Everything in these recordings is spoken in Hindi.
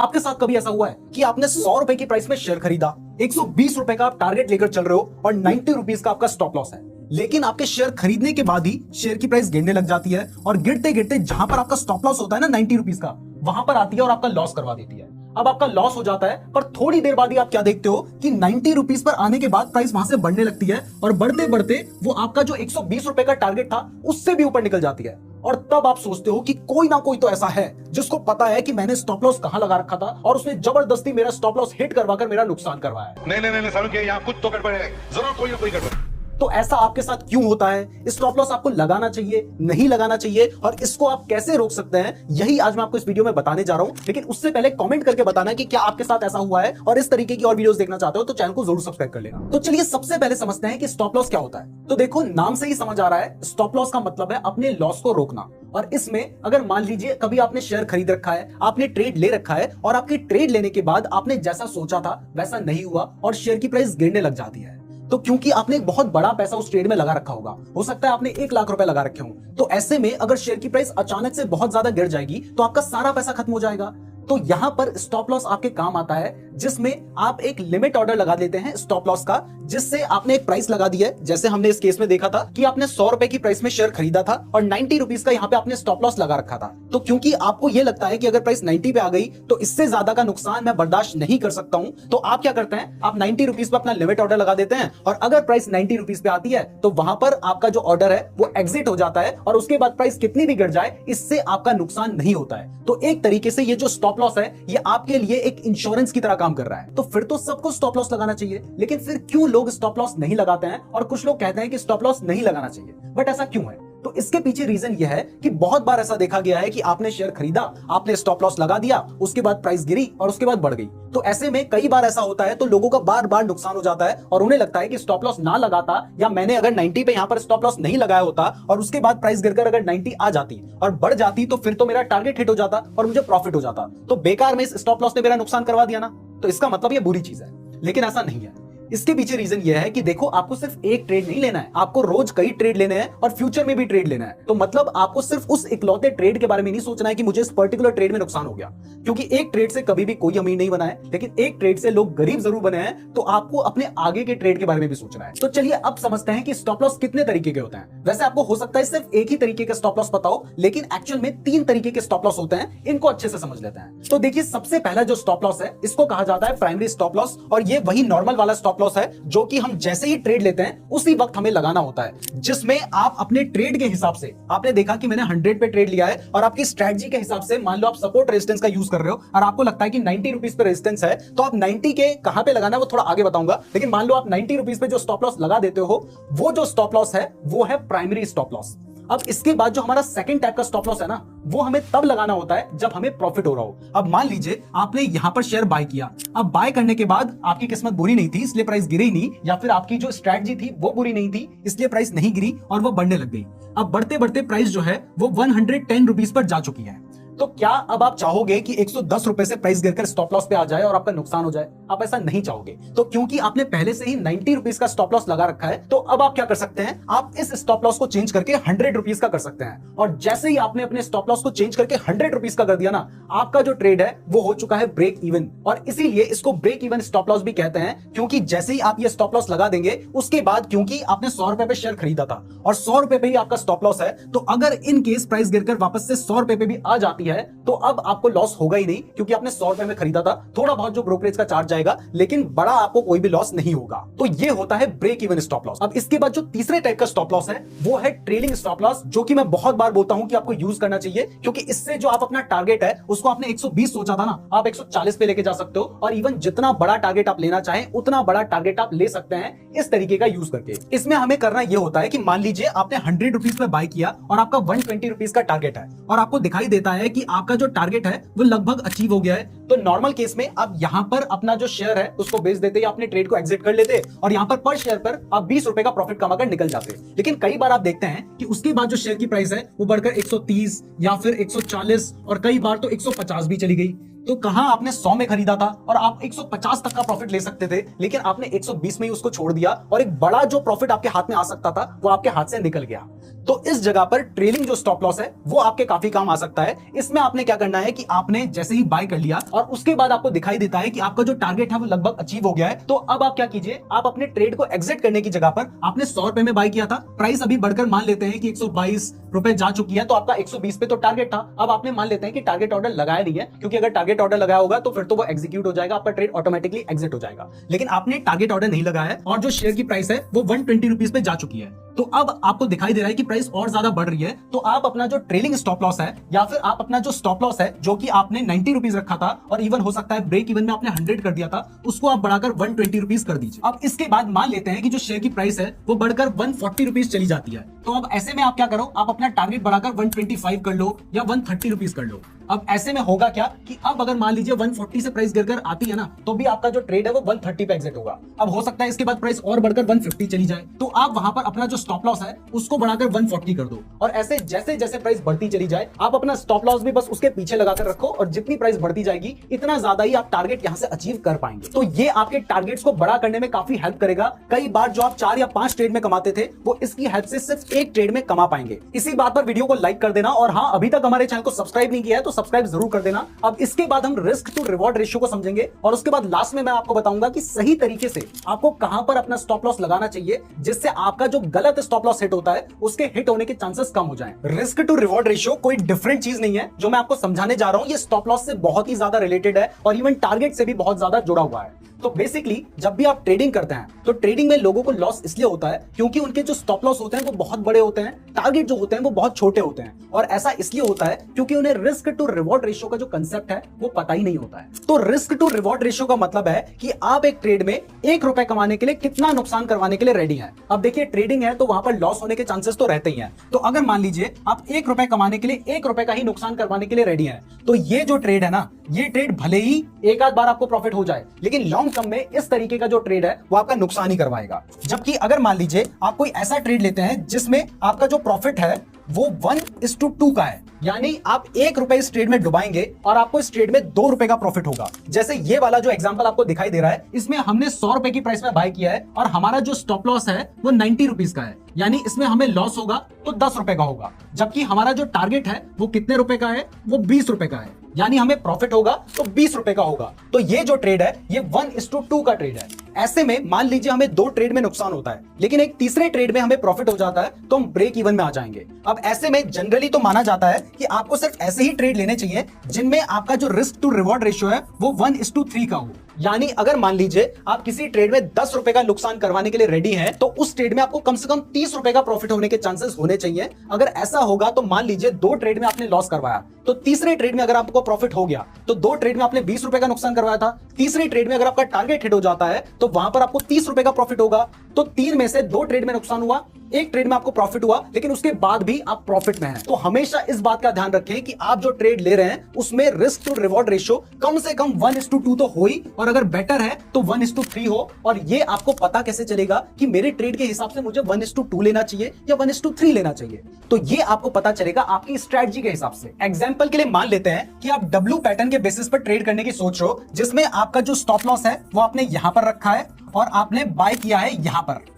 आपके साथ कभी ऐसा हुआ है कि आपने 100 रुपए की प्राइस में शेयर खरीदा, 120 रुपए का आप टारगेट लेकर चल रहे हो और 90 रुपीज का आपका स्टॉप लॉस है, लेकिन आपके शेयर खरीदने के बाद ही शेयर की प्राइस गिरने लग जाती है और गिरते गिरते जहां पर आपका स्टॉप लॉस होता है ना 90 रुपीज का, वहां पर आती है और आपका लॉस करवा देती है। अब आपका लॉस हो जाता है, पर थोड़ी देर बाद ही आप क्या देखते हो कि 90 रुपीज पर आने के बाद प्राइस वहां से बढ़ने लगती है और बढ़ते बढ़ते वो आपका जो 120 रुपए का टारगेट था उससे भी ऊपर निकल जाती है। और तब आप सोचते हो कि कोई ना कोई तो ऐसा है जिसको पता है कि मैंने स्टॉप लॉस कहां लगा रखा था और उसने जबरदस्ती मेरा स्टॉप लॉस हिट करवाकर मेरा नुकसान करवाया है। नहीं साहब, यहाँ कुछ तो गड़बड़ है, जरूर कोई ना कोई गड़बड़। तो ऐसा आपके साथ क्यों होता है? स्टॉप लॉस आपको लगाना चाहिए, नहीं लगाना चाहिए, और इसको आप कैसे रोक सकते हैं, यही आज मैं आपको इस वीडियो में बताने जा रहा हूं। लेकिन उससे पहले कमेंट करके बताना कि क्या आपके साथ ऐसा हुआ है, और इस तरीके की और वीडियोस देखना चाहते हो तो चैनल को जरूर सब्सक्राइब कर लेना। तो चलिए सबसे पहले समझते हैं कि स्टॉप लॉस क्या होता है। तो देखो, नाम से ही समझ आ रहा है, स्टॉप लॉस का मतलब है अपने लॉस को रोकना। और इसमें अगर मान लीजिए कभी आपने शेयर खरीद रखा है, आपने ट्रेड ले रखा है, और आपकी ट्रेड लेने के बाद आपने जैसा सोचा था वैसा नहीं हुआ और शेयर की प्राइस गिरने लग जाती है, तो क्योंकि आपने एक बहुत बड़ा पैसा उस ट्रेड में लगा रखा होगा, हो सकता है आपने 1 लाख रुपए लगा रखे हो, तो ऐसे में अगर शेयर की प्राइस अचानक से बहुत ज्यादा गिर जाएगी तो आपका सारा पैसा खत्म हो जाएगा। तो यहां पर स्टॉप लॉस आपके काम आता है, जिसमें आप एक लिमिट ऑर्डर लगा देते हैं स्टॉप लॉस का, जिससे आपने एक प्राइस लगा दी है। जैसे हमने इस केस में देखा था कि आपने 100 रुपए की प्राइस में शेयर खरीदा था और 90 रुपीज का यहां पे आपने स्टॉप लॉस लगा रखा था। तो क्योंकि आपको यह लगता है कि अगर प्राइस 90 पे आ गई तो इससे ज्यादा का नुकसान मैं बर्दाश्त नहीं कर सकता हूं, तो आप क्या करते हैं, आप 90 रुपीज पे अपना लिमिट ऑर्डर लगा देते हैं, और अगर प्राइस 90 रुपीज पे आती है तो वहां पर आपका जो ऑर्डर है वो एग्जिट हो जाता है, और उसके बाद प्राइस कितनी भी गिर जाए इससे आपका नुकसान नहीं होता है। तो एक तरीके से ये जो स्टॉप लॉस है ये आपके लिए एक इंश्योरेंस की तरह काम कर रहा है। तो फिर तो सबको स्टॉप लॉस लगाना चाहिए, लेकिन फिर क्यों लोग स्टॉप लॉस नहीं लगाते हैं, और कुछ लोग कहते हैं कि स्टॉप लॉस नहीं लगाना चाहिए, बट ऐसा क्यों है? तो इसके पीछे रीजन यह है कि बहुत बार ऐसा देखा गया है कि आपने शेयर खरीदा, आपने स्टॉप लॉस लगा दिया, उसके बाद प्राइस गिरी और उसके बाद बढ़ गई। तो ऐसे में कई बार ऐसा होता है, तो लोगों का बार बार नुकसान हो जाता है और उन्हें लगता है कि स्टॉप लॉस ना लगाता, या मैंने अगर 90 पे यहां पर स्टॉप लॉस नहीं लगाया होता और उसके बाद प्राइस गिरकर अगर 90 आ जाती और बढ़ जाती तो फिर तो मेरा टारगेट हिट हो जाता और मुझे प्रॉफिट हो जाता। तो बेकार में इस स्टॉप लॉस ने मेरा नुकसान करवा दिया ना, तो इसका मतलब ये बुरी चीज है। लेकिन ऐसा नहीं है। इसके पीछे रीजन ये है कि देखो, आपको सिर्फ एक ट्रेड नहीं लेना है, आपको रोज कई ट्रेड लेने हैं और फ्यूचर में भी ट्रेड लेना है। तो मतलब आपको सिर्फ उस इकलौते ट्रेड के बारे में नहीं सोचना है कि मुझे इस पर्टिकुलर ट्रेड में नुकसान हो गया, क्योंकि एक ट्रेड से कभी भी कोई अमीर नहीं बना है, लेकिन एक ट्रेड से लोग गरीब जरूर बने हैं। तो आपको अपने आगे के ट्रेड के बारे में भी सोचना है। तो चलिए अब समझते हैं कि स्टॉप लॉस कितने तरीके के होते हैं। वैसे आपको हो सकता है सिर्फ एक ही तरीके का स्टॉप लॉस पता हो, लेकिन एक्चुअल में 3 तरीके के स्टॉप लॉस होते हैं। इनको अच्छे से समझ लेते हैं। तो देखिए, सबसे पहला जो स्टॉप लॉस है इसको कहा जाता है प्राइमरी स्टॉप लॉस, और ये वही नॉर्मल वाला स्टॉप लॉस है जो कि हम जैसे ही ट्रेड लेते हैं उसी वक्त हमें लगाना होता है, जिसमें आप अपने ट्रेड के हिसाब से, आपने देखा कि मैंने 100 पे ट्रेड लिया है और आपकी स्ट्रेटजी के हिसाब से मान लो आप सपोर्ट रेजिस्टेंस का यूज कर रहे हो और आपको लगता है कि 90 रुपीज पे रेजिस्टेंस है, तो आप 90 के कहां पे लगाना है वो थोड़ा आगे बताऊंगा। लेकिन मान लो आप 90 रुपीज पे जो स्टॉप लॉस लगा देते हो, वो जो स्टॉप लॉस है वो है प्राइमरी स्टॉप लॉस। अब इसके बाद जो हमारा सेकंड टाइप का स्टॉप लॉस है ना, वो हमें तब लगाना होता है जब हमें प्रॉफिट हो रहा हो। अब मान लीजिए आपने यहां पर शेयर बाय किया, अब बाय करने के बाद आपकी किस्मत बुरी नहीं थी इसलिए प्राइस गिरी नहीं, या फिर आपकी जो स्ट्रैटेजी थी वो बुरी नहीं थी इसलिए प्राइस नहीं गिरी और वो बढ़ने लग गई। अब बढ़ते बढ़ते प्राइस जो है वो 110 रुपीज पर जा चुकी है। तो क्या अब आप चाहोगे कि 110 रुपए से प्राइस गिरकर स्टॉप लॉस पे आ जाए और आपका नुकसान हो जाए? आप ऐसा नहीं चाहोगे। तो क्योंकि आपने पहले से ही 90 रुपीज का स्टॉप लॉस लगा रखा है, तो अब आप क्या कर सकते हैं, आप इस स्टॉप लॉस को चेंज करके 100 रुपीज का कर सकते हैं। और जैसे ही आपने अपने स्टॉप लॉस को चेंज करके 100 रुपीज का कर दिया ना, आपका जो ट्रेड है वो हो चुका है ब्रेक इवन। और इसीलिए इसको ब्रेक इवन स्टॉप लॉस भी कहते हैं, क्योंकि जैसे ही आप ये स्टॉप लॉस लगा देंगे उसके बाद, क्योंकि आपने 100 रुपए पे शेयर खरीदा था और 100 रुपए पे ही आपका स्टॉप लॉस है, तो अगर इन केस प्राइस गिरकर वापस से 100 रुपए पे भी आ जाती है तो अब आपको लॉस होगा ही नहीं, क्योंकि आपने 100 रुपए में खरीदा था। थोड़ा बहुत जो ब्रोकरेज का चार्ज जाएगा, लेकिन बड़ा आपको कोई भी लॉस नहीं होगा। तो ये होता है ब्रेक इवन स्टॉप लॉस। अब इसके बाद जो तीसरे टाइप का स्टॉप लॉस है वो है ट्रेलिंग स्टॉप लॉस, जो कि मैं बहुत बार बोलता हूं कि आपको यूज करना चाहिए, क्योंकि इससे जो आप अपना टारगेट है उसको आपने 120 सोचा था ना, आप 140 पे लेके जा सकते हो, और इवन जितना बड़ा टारगेट आप लेना चाहें उतना बड़ा टारगेट आप ले सकते हैं इस तरीके का यूज करके। इसमें हमें करना यह होता है कि मान लीजिए आपने 100 रुपीज पे बाय किया और आपका 120 रुपीज का टारगेट है, और आपको दिखाई देता है कि आपका जो टारगेट है वो लगभग अचीव हो गया है। तो नॉर्मल केस में आप यहां पर अपना जो शेयर है उसको बेच देते या अपने ट्रेड को एग्जिट कर लेते, और यहां पर शेयर पर आप 20 रुपए का प्रॉफिट कमाकर निकल जाते। लेकिन कई बार आप देखते हैं कि उसके बाद जो शेयर की प्राइस है वो बढ़कर 130 या फिर 140 और कई बार तो 150 भी चली गई। तो कहां आपने 100 में खरीदा था और आप 150 तक का प्रॉफिट ले सकते थे, लेकिन आपने 120 में ही उसको छोड़ दिया और एक बड़ा जो प्रॉफिट आपके हाथ में आ सकता था वो आपके हाथ से निकल गया। तो इस जगह पर ट्रेलिंग जो स्टॉप लॉस है वो आपके काफी काम आ सकता है। इसमें आपने क्या करना है कि आपने जैसे ही बाय कर लिया और उसके बाद आपको दिखाई देता है कि आपका जो टारगेट है वो लगभग अचीव हो गया है, तो अब आप क्या कीजिए, आप अपने ट्रेड को एग्जिट करने की जगह पर आपने 100 रुपए में बाय किया था, प्राइस अभी बढ़कर मान लेते हैं कि 122 रुपए जा चुकी है, तो आपका 120 पे तो टारगेट था। अब आपने मान लेते हैं कि टारगेट ऑर्डर लगाया नहीं है, क्योंकि अगर टारगेट ऑर्डर लगाया होगा तो फिर तो वो एग्जीक्यूट हो जाएगा, आपका ट्रेड ऑटोमेटिकली एग्जिट हो जाएगा। लेकिन आपने टारगेट ऑर्डर नहीं लगाया है और जो शेयर की प्राइस है वो 120 रुपीज पे जा चुकी है, तो अब आपको दिखाई दे रहा है कि प्राइस और ज्यादा बढ़ रही है, तो आप अपना जो ट्रेलिंग स्टॉप लॉस है या फिर आप अपना जो स्टॉप लॉस है जो कि आपने 90 रुपीज रखा था और इवन हो सकता है ब्रेक इवन में आपने 100 कर दिया था, उसको आप बढ़ाकर 120 रुपीज कर दीजिए। अब इसके बाद मान लेते हैं कि जो शेयर की प्राइस है वो बढ़कर 140 रुपीज चली जाती है, तो अब ऐसे में आप क्या करो, आप अपना टारगेट बढ़ाकर 125 कर लो या 130 रुपीज कर लो। अब ऐसे में होगा क्या कि अब अगर मान लीजिए 140 से प्राइस गिरकर आती है ना, तो भी आपका जो ट्रेड है वो 130 पे एग्जिट होगा। अब हो सकता है इसके बाद प्राइस और बढ़कर 150 चली जाए, तो आप वहां पर अपना जो स्टॉप लॉस है उसको बढ़ाकर 140 कर दो, और ऐसे जैसे जैसे प्राइस बढ़ती चली जाए आप अपना स्टॉप लॉस भी बस उसके पीछे लगाकर रखो, और जितनी प्राइस बढ़ती जाएगी इतना ज्यादा ही आप टारगेट यहां से अचीव कर पाएंगे। तो ये आपके टारगेट्स को बड़ा करने में काफी हेल्प करेगा। कई बार जो आप 4 या 5 ट्रेड में कमाते थे वो इसकी हेल्प से सिर्फ एक ट्रेड में कमा पाएंगे। इसी बात पर वीडियो को लाइक कर देना, और हाँ, अभी तक हमारे चैनल को सब्सक्राइब नहीं किया है तो सब्सक्राइब जरूर कर देना। अब इसके बाद हम रिस्क टू रिवॉर्ड रेशियो को समझेंगे, और उसके बाद लास्ट में मैं आपको बताऊंगा कि सही तरीके से आपको कहां पर अपना स्टॉप लॉस लगाना चाहिए, जिससे आपका जो गलत स्टॉप लॉस हिट होता है उसके हिट होने के चांसेस कम हो जाएं। रिस्क टू रिवॉर्ड रेशियो कोई डिफरेंट चीज नहीं है जो मैं आपको समझाने जा रहा हूं, ये स्टॉप लॉस से बहुत ही ज्यादा रिलेटेड है और इवन टारगेट से भी बहुत ज्यादा जुड़ा हुआ है। तो बेसिकली जब भी आप ट्रेडिंग करते हैं तो ट्रेडिंग में लोगों को लॉस इसलिए होता है क्योंकि उनके जो स्टॉप लॉस होते हैं वो बहुत बड़े होते हैं, टारगेट जो होते हैं वो बहुत छोटे होते हैं, और ऐसा इसलिए होता है क्योंकि उन्हें रिस्क टू रिवॉर्ड रेशियो का जो कंसेप्ट है वो पता ही नहीं होता है। तो रिस्क टू रिवॉर्ड रेशियो का मतलब है कि आप एक ट्रेड में 1 रुपए कमाने के लिए कितना नुकसान करवाने के लिए रेडी है। अब देखिए, ट्रेडिंग है तो वहां पर लॉस होने के चांसेस तो रहते ही हैं, तो अगर मान लीजिए आप 1 रुपए कमाने के लिए 1 रुपए का ही नुकसान करवाने के लिए रेडी है, तो ये जो ट्रेड है ना, ये ट्रेड भले ही एक आध बार आपको प्रॉफिट हो जाए, लेकिन लॉन्ग टर्म में इस तरीके का जो ट्रेड है वो आपका नुकसान ही करवाएगा। जबकि अगर मान लीजिए आप कोई ऐसा ट्रेड लेते हैं जिसमें आपका जो प्रॉफिट है वो 1:2 का है, यानी आप 1 रुपए इस ट्रेड में डुबाएंगे और आपको इस ट्रेड में 2 रुपए का प्रॉफिट होगा। जैसे ये वाला जो एग्जांपल आपको दिखाई दे रहा है, इसमें हमने 100 रुपए की प्राइस में बाय किया है और हमारा जो स्टॉप लॉस है वो 90 रुपीज का है, यानी इसमें हमें लॉस होगा तो 10 रुपए का होगा। जबकि हमारा जो टारगेट है वो कितने रुपए का है, वो 20 रुपए का है, यानी हमें प्रॉफिट होगा तो 20 रुपए का होगा। तो ये जो ट्रेड है ये 1:2 का ट्रेड है। ऐसे में मान लीजिए हमें 2 ट्रेड में नुकसान होता है, लेकिन एक तीसरे ट्रेड में हमें प्रॉफिट हो जाता है, तो हम ब्रेक इवन में आ जाएंगे। अब ऐसे में जनरली तो माना जाता है कि आपको सिर्फ ऐसे ही ट्रेड लेने चाहिए जिनमें आपका जो रिस्क टू रिवॉर्ड रेशियो है वो 1:3 का हो। यानी अगर मान लीजिए आप किसी ट्रेड में 10 रुपए का नुकसान करवाने के लिए रेडी हैं, तो उस ट्रेड में आपको कम से कम 30 रुपए का प्रॉफिट होने के चांसेस होने चाहिए। अगर ऐसा होगा तो मान लीजिए 2 ट्रेड में आपने लॉस करवाया, तो तीसरे ट्रेड में अगर आपको प्रॉफिट हो गया, तो 2 ट्रेड में आपने 20 रुपए का नुकसान करवाया था, तीसरे ट्रेड में अगर आपका टारगेट हिट हो जाता है तो वहां पर आपको 30 रुपए का प्रॉफिट होगा। तो 3 में से 2 ट्रेड में नुकसान हुआ, 1 ट्रेड में आपको प्रॉफिट हुआ, लेकिन उसके बाद भी आप प्रॉफिट में हैं। तो हमेशा इस बात का ध्यान रखें कि आप जो ट्रेड ले रहे हैं उसमें रिस्क टू रिवॉर्ड रेशियो कम से कम 1:2 तो हो ही, और अगर बेटर है तो 1:3 हो। और ये आपको पता कैसे चलेगा कि मेरे ट्रेड के हिसाब से मुझे 1:2 लेना चाहिए या 1:3 लेना चाहिए, तो ये आपको पता चलेगा आपकी स्ट्रेटजी के हिसाब से। एग्जांपल के लिए मान लेते हैं कि आप डब्ल्यू पैटर्न के बेसिस पर ट्रेड करने की सोच रहे हो, जिसमें आपका जो स्टॉप लॉस है वो आपने यहां पर रखा है और आपने बाय किया है यहां पर।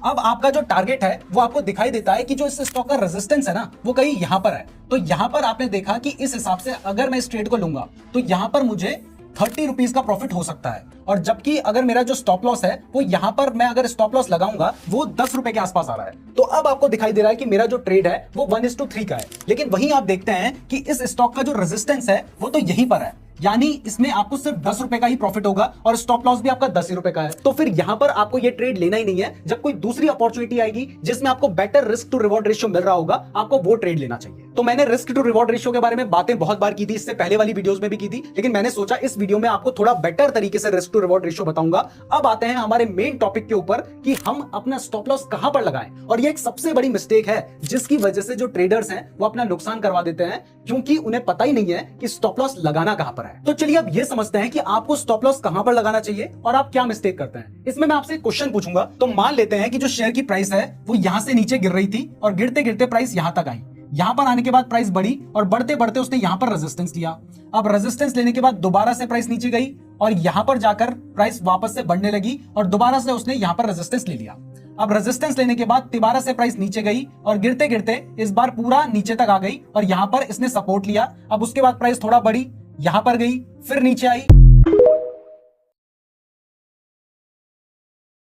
अब आपका जो टारगेट है वो आपको दिखाई देता है कि जो इस स्टॉक का रेजिस्टेंस है ना वो कहीं यहां पर है, तो यहां पर आपने देखा कि इस हिसाब से अगर मैं इस ट्रेड को लूंगा तो यहां पर मुझे 30 रुपीज का प्रॉफिट हो सकता है, और जबकि अगर मेरा जो स्टॉप लॉस है वो यहां पर मैं अगर स्टॉप लॉस लगाऊंगा वो 10 रुपए के आसपास आ रहा है। तो अब आपको दिखाई दे रहा है कि मेरा जो ट्रेड है वो 1:3 का है, लेकिन वहीं आप देखते हैं कि इस स्टॉक का जो रेजिस्टेंस है वो तो यहीं पर है, यानी इसमें आपको सिर्फ 10 रुपए का ही प्रॉफिट होगा और स्टॉप लॉस भी आपका 10 ही रुपए का है। तो फिर यहां पर आपको ये ट्रेड लेना ही नहीं है। जब कोई दूसरी अपॉर्चुनिटी आएगी जिसमें आपको better risk to reward ratio मिल रहा होगा, आपको वो ट्रेड लेना चाहिए। तो मैंने रिस्क टू रिवॉर्ड रेशियो के बारे में बातें बहुत बार की थी, इससे पहले वाली वीडियोस में भी की थी, लेकिन मैंने सोचा इस वीडियो में आपको थोड़ा बेटर तरीके से रिस्क टू रिवॉर्ड रेशियो बताऊंगा। अब आते हैं हमारे मेन टॉपिक के ऊपर कि हम अपना स्टॉप लॉस कहां पर लगाएं। और ये एक सबसे बड़ी मिस्टेक है जिसकी वजह से जो ट्रेडर्स हैं वो अपना नुकसान करवा देते हैं, क्योंकि उन्हें पता ही नहीं है कि स्टॉप लॉस लगाना कहां पर है। तो चलिए अब ये समझते हैं कि आपको स्टॉप लॉस कहां पर लगाना चाहिए और आप क्या मिस्टेक करते हैं। इसमें मैं आपसे एक क्वेश्चन पूछूंगा। तो मान लेते हैं कि जो शेयर की प्राइस है वो यहां से नीचे गिर रही थी और गिरते गिरते प्राइस यहां तक आई। यहां पर आने के बाद प्राइस बढ़ी और बढ़ते बढ़ते उसने यहां पर रेजिस्टेंस लिया। अब रेजिस्टेंस लेने के बाद दोबारा से प्राइस नीचे गई और यहां पर जाकर प्राइस वापस से बढ़ने लगी और दोबारा से उसने यहां पर रेजिस्टेंस ले लिया। अब रेजिस्टेंस लेने के बाद दोबारा से प्राइस नीचे गई और गिरते गिरते इस बार पूरा नीचे तक आ गई और यहां पर इसने सपोर्ट लिया। अब उसके बाद प्राइस थोड़ा बढ़ी, यहां पर गई, फिर नीचे आई